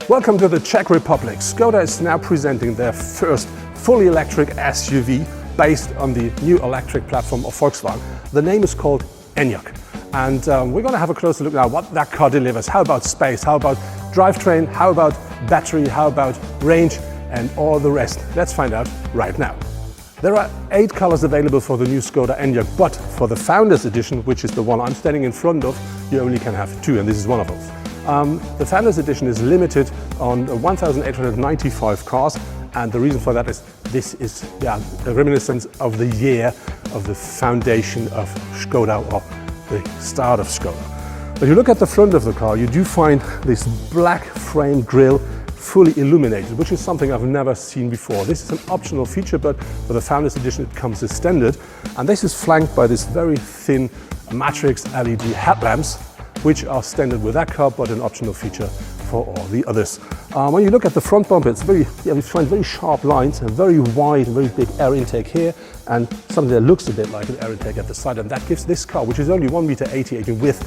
Welcome to the Czech Republic. Skoda is now presenting their first fully electric SUV based on the new electric platform of Volkswagen. The name is called Enyaq. And we're going to have a closer look now what that car delivers. How about space? How about drivetrain? How about battery? How about range? And all the rest. Let's find out right now. There are 8 colors available for the new Skoda Enyaq, but for the Founders Edition, which is the one I'm standing in front of, you only can have 2, and this is one of those. The Founders Edition is limited on 1,895 cars, and the reason for that is this is a reminiscence of the year of the foundation of Skoda, or the start of Skoda. But you look at the front of the car, you do find this black frame grille fully illuminated, which is something I've never seen before. This is an optional feature, but for the Founders Edition it comes as standard. And this is flanked by this very thin matrix LED headlamps, which are standard with that car, but an optional feature for all the others. When you look at the front bumper, it's we find very sharp lines, and very wide, very big air intake here, and something that looks a bit like an air intake at the side, and that gives this car, which is only 1.88 m in width,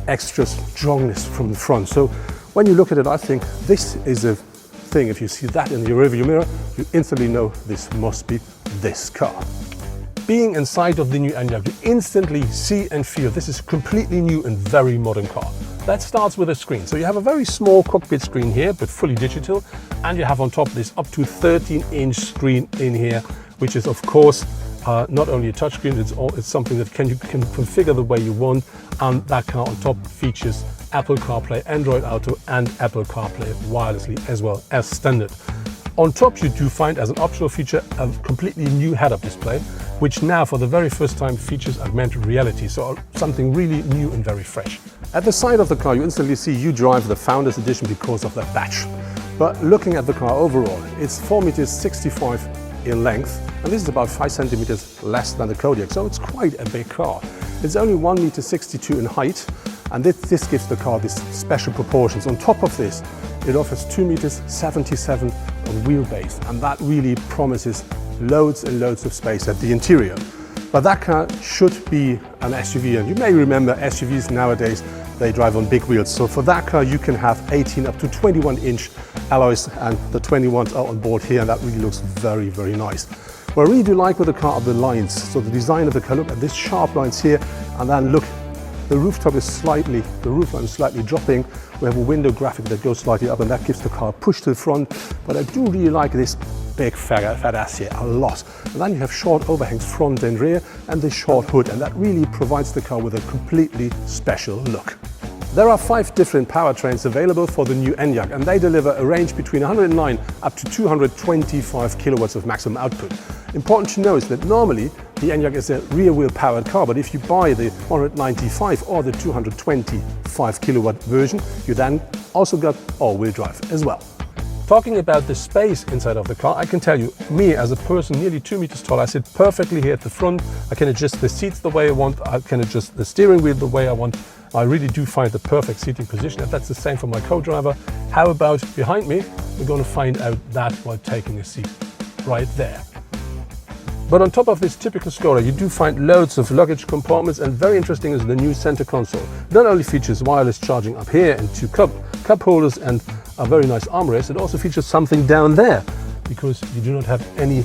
extra strongness from the front. So when you look at it, I think this is a thing. If you see that in the rearview mirror, you instantly know this must be this car. Being inside of the new Enyaq, you instantly see and feel this is a completely new and very modern car. That starts with a screen. So you have a very small cockpit screen here, but fully digital, and you have on top this up to 13-inch screen in here, which is of course not only a touchscreen, it's something that you can configure the way you want, and that car on top features Apple CarPlay, Android Auto, and Apple CarPlay wirelessly as well as standard. On top you do find as an optional feature a completely new head-up display, which now for the very first time features augmented reality, so something really new and very fresh. At the side of the car you instantly see you drive the Founders Edition because of that badge. But looking at the car overall, it's 4.65 meters in length, and this is about 5 centimeters less than the Kodiaq, so it's quite a big car. It's only 1.62 meters in height, and this gives the car these special proportions. On top of this, it offers 2.77 meters of wheelbase, and that really promises loads and loads of space at the interior. But that car should be an SUV, and you may remember SUVs nowadays, they drive on big wheels. So for that car you can have 18 up to 21-inch alloys, and the 21s are on board here, and that really looks very, very nice. What I really do like with the car are the lines. So the design of the car, look at these sharp lines here, and then look, the roofline is slightly dropping. We have a window graphic that goes slightly up, and that gives the car a push to the front. But I do really like this big fat ass here a lot. And then you have short overhangs front and rear, and this short hood, and that really provides the car with a completely special look. There are 5 different powertrains available for the new Enyaq, and they deliver a range between 109 up to 225 kilowatts of maximum output. Important to know is that normally the Enyaq is a rear-wheel powered car, but if you buy the 195 or the 225 kilowatt version, you then also got all-wheel drive as well. Talking about the space inside of the car, I can tell you, me as a person nearly 2 meters tall, I sit perfectly here at the front. I can adjust the seats the way I want, I can adjust the steering wheel the way I want. I really do find the perfect seating position, and that's the same for my co-driver. How about behind me? We're going to find out that while taking a seat right there. But on top of this typical Skoda, you do find loads of luggage compartments, and very interesting is the new center console. It not only features wireless charging up here and 2 cup holders and a very nice armrest, it also features something down there, because you do not have any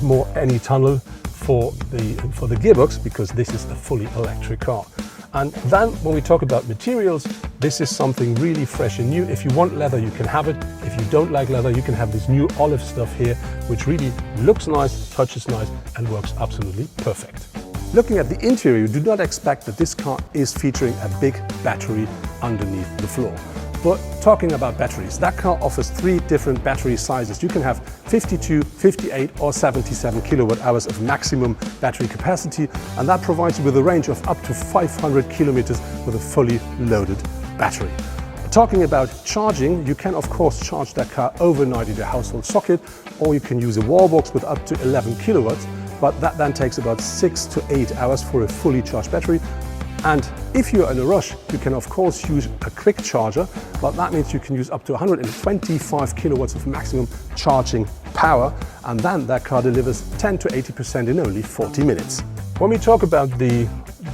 tunnel for the gearbox, because this is a fully electric car. And then when we talk about materials, this is something really fresh and new. If you want leather, you can have it. If you don't like leather, you can have this new olive stuff here, which really looks nice, touches nice, and works absolutely perfect. Looking at the interior, you do not expect that this car is featuring a big battery underneath the floor. But talking about batteries, that car offers 3 different battery sizes. You can have 52, 58 or 77 kilowatt hours of maximum battery capacity, and that provides you with a range of up to 500 kilometers with a fully loaded battery. Talking about charging, you can of course charge that car overnight in your household socket, or you can use a wall box with up to 11 kilowatts, but that then takes about 6 to 8 hours for a fully charged battery. And if you're in a rush, you can of course use a quick charger, but that means you can use up to 125 kilowatts of maximum charging power, and then that car delivers 10 to 80% in only 40 minutes. When we talk about the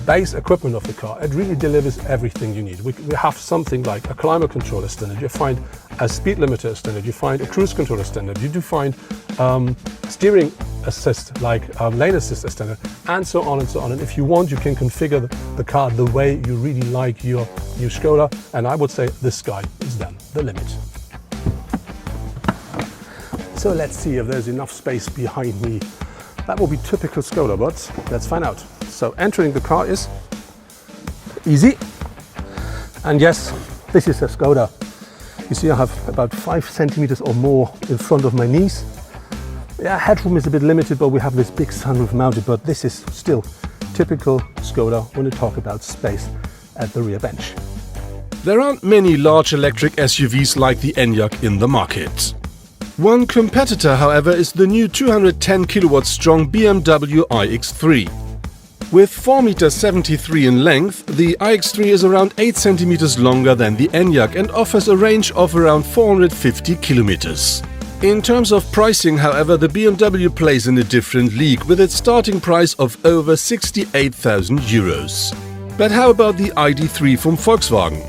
base equipment of the car, it really delivers everything you need. We have something like a climate controller standard, you find a speed limiter standard, you find a cruise controller standard, you do find steering assist like lane assist standard, and so on and so on. And if you want, you can configure the car the way you really like your new Skoda, and I would say the sky is then the limit. So let's see if there's enough space behind me. That will be typical Skoda, but let's find out. So entering the car is easy. And yes, this is a Skoda. You see I have about 5 centimeters or more in front of my knees. Yeah, headroom is a bit limited, but we have this big sunroof mounted, but this is still typical Skoda when we talk about space at the rear bench. There aren't many large electric SUVs like the Enyaq in the market. One competitor, however, is the new 210 kilowatt strong BMW iX3. With 4,73 meters in length, the iX3 is around 8 centimeters longer than the Enyaq and offers a range of around 450 kilometers. In terms of pricing, however, the BMW plays in a different league with its starting price of over 68,000 euros. But how about the ID.3 from Volkswagen?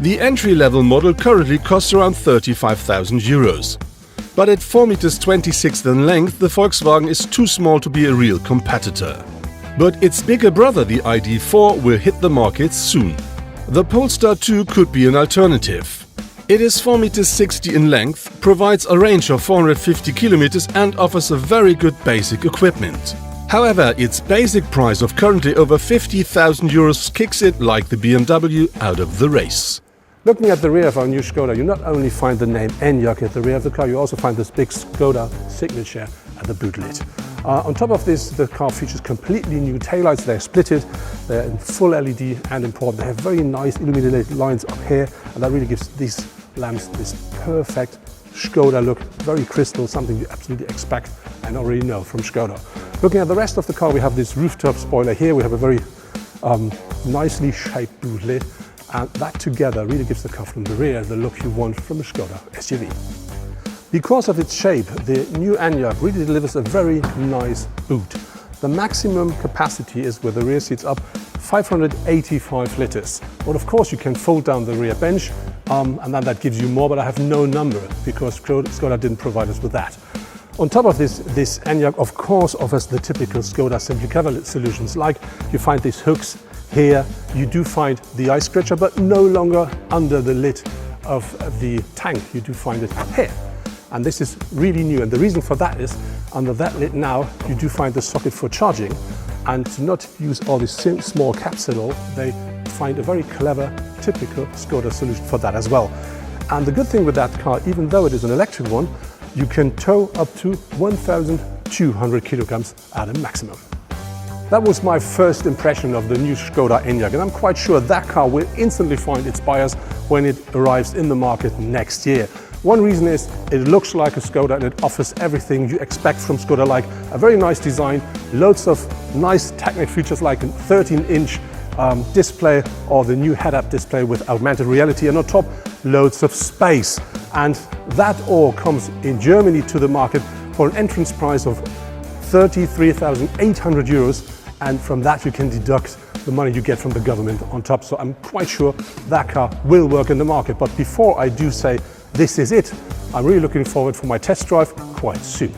The entry-level model currently costs around 35,000 euros. But at 4,26 meters in length, the Volkswagen is too small to be a real competitor. But its bigger brother, the ID.4, will hit the market soon. The Polestar 2 could be an alternative. It is 4,60 meters in length, provides a range of 450 kilometers and offers a very good basic equipment. However, its basic price of currently over 50,000 euros kicks it, like the BMW, out of the race. Looking at the rear of our new Skoda, you not only find the name Enyaq at the rear of the car, you also find this big Skoda signature at the boot lid. On top of this, the car features completely new taillights. They're splitted, they're in full LED and important. They have very nice illuminated lines up here, and that really gives these lamps this perfect Skoda look, very crystal, something you absolutely expect and already know from Skoda. Looking at the rest of the car, we have this rooftop spoiler here. We have a very nicely shaped boot lid. And that together really gives the car from the rear the look you want from a Skoda SUV. Because of its shape, the new Enyaq really delivers a very nice boot. The maximum capacity is, with the rear seats up, 585 liters. But of course you can fold down the rear bench and then that gives you more, but I have no number because Skoda didn't provide us with that. On top of this Enyaq of course offers the typical Skoda simply cover solutions, like you find these hooks. Here you do find the ice scratcher, but no longer under the lid of the tank. You do find it here. And this is really new. And the reason for that is, under that lid now, you do find the socket for charging. And to not use all these small caps at all, they find a very clever, typical Skoda solution for that as well. And the good thing with that car, even though it is an electric one, you can tow up to 1,200 kilograms at a maximum. That was my first impression of the new Skoda Enyaq, and I'm quite sure that car will instantly find its buyers when it arrives in the market next year. One reason is it looks like a Skoda and it offers everything you expect from Skoda, like a very nice design, loads of nice technical features like a 13-inch display or the new head-up display with augmented reality, and on top loads of space. And that all comes in Germany to the market for an entrance price of 33,800 euros. And from that you can deduct the money you get from the government on top. So I'm quite sure that car will work in the market. But before I do say this is it, I'm really looking forward for my test drive quite soon.